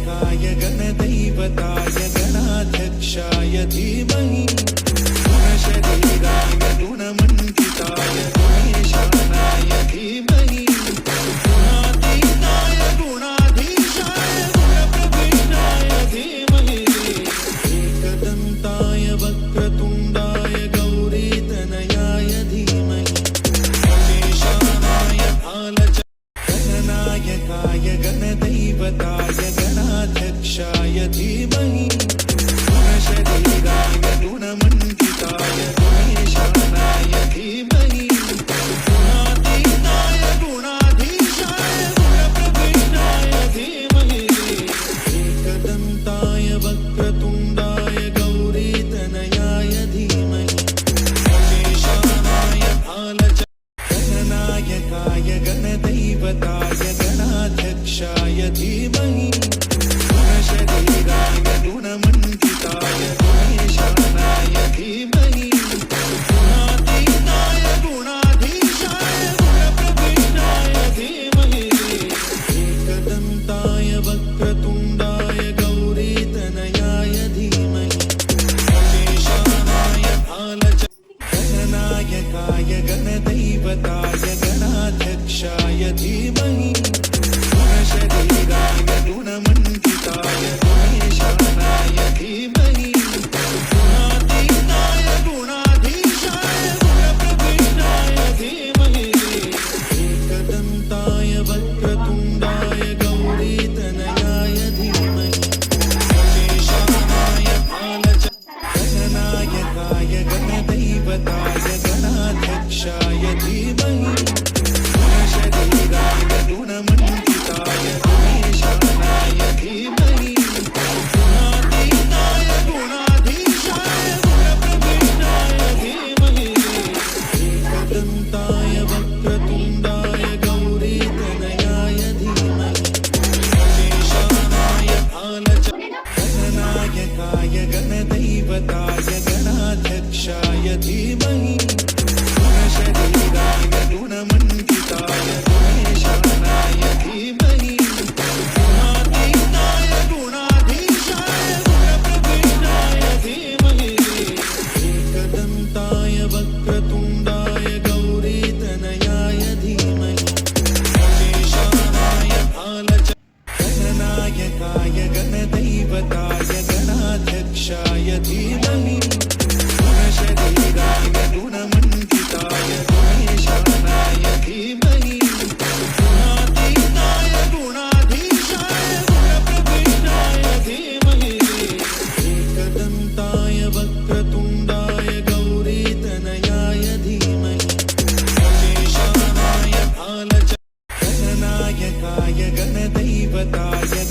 गणनायकाय गणदैवताय गणाध्यक्षाय धीमहि गुणशरीराय गुणमण्डिताय गुणेशानाय धीमहि गुणातीताय गुणाधीशाय गुणप्रविष्टाय धीमहि एकदन्ताय वक्रतुण्डाय गौरीतनयाय धीमहि गणेशानाय गणनायकाय गणदैवताय गणाध्यक्षाय धीमहि गुणशरीराय गुणमण्डिताय गुणेशानाय धीमहि गुणातीताय गुणाधीशाय गुणप्रविष्टाय धीमहि एकदन्ताय वक्रतुण्डाय गौरीतनयाय धीमहि गणेशानाय गणनायकाय गणदैवताय गणाध्यक्षाय धीमहि गुणशरीराय गुणमण्डिताय गुणेशानाय धीमहि गुणातीताय गुणाधीशाय गुणप्रविष्टाय धीमहि एकदन्ताय वक्रतुण्डाय गौरीतनयाय धीमहि गणेशानाय गणनायकाय गणदैवताय गणाध्यक्षाय धीमहि गुणशरीराय गुणमण्डिताय गुणेशानाय धीमहि गुणातीताय गुणाधीशाय गुणप्रविष्टाय धीमहि एकदन्ताय वक्रतुण्डाय गौरीतनयाय धीमहि गणेशानाय गणनायकाय गणदैवताय गणाध्यक्षाय धीमहि गुणशरीराय गुणमण्डिताय गुणेशानाय धीमहि गुणातीताय गुणाधीशाय गुणप्रविष्टाय धीमहि एकदन्ताय वक्रतुण्डाय गौरीतनयाय धीमहि गणेशानाय गणनायकाय गणदैवताय गणाध्यक्षाय धीमहि गुणशरीराय गुणमण्डिताय गुणेशानाय धीमहि गुणातीताय गुणाधीशाय गुणप्रविष्टाय धीमहि एकदन्ताय वक्रतुण्डाय गौरीतनयाय धीमहि गणेशानाय गणनायकाय गणदैवताय गणाध्यक्षाय धीमहि गुणशरीराय गुणमण्डिताय गुणेशानाय धीमहि गुणातीताय गुणाधीशाय गुणप्रविष्टाय धीमहि एकदन्ताय वक्रतुण्डाय गौरीतनयाय धीमहि गणेशानाय गणनायकाय गणदैवताय गणाध्यक्षाय धीमहि गुणशरीराय गुणमण्डिताय गुणेशानाय धीमहि गुणातीताय गुणाधीशाय गुणप्रविष्टाय धीमहि गणाध्यक्षाय धीमहि गुणशरीराय गुणमण्डिताय गुणेशानाय धीमहि गुणातीताय गुणाधीशाय गुणप्रविष्टाय धीमहि एकदन्ताय वक्रतुण्डाय गौरीतनयाय धीमहि गणेशानाय गणनायकाय गणदैवताय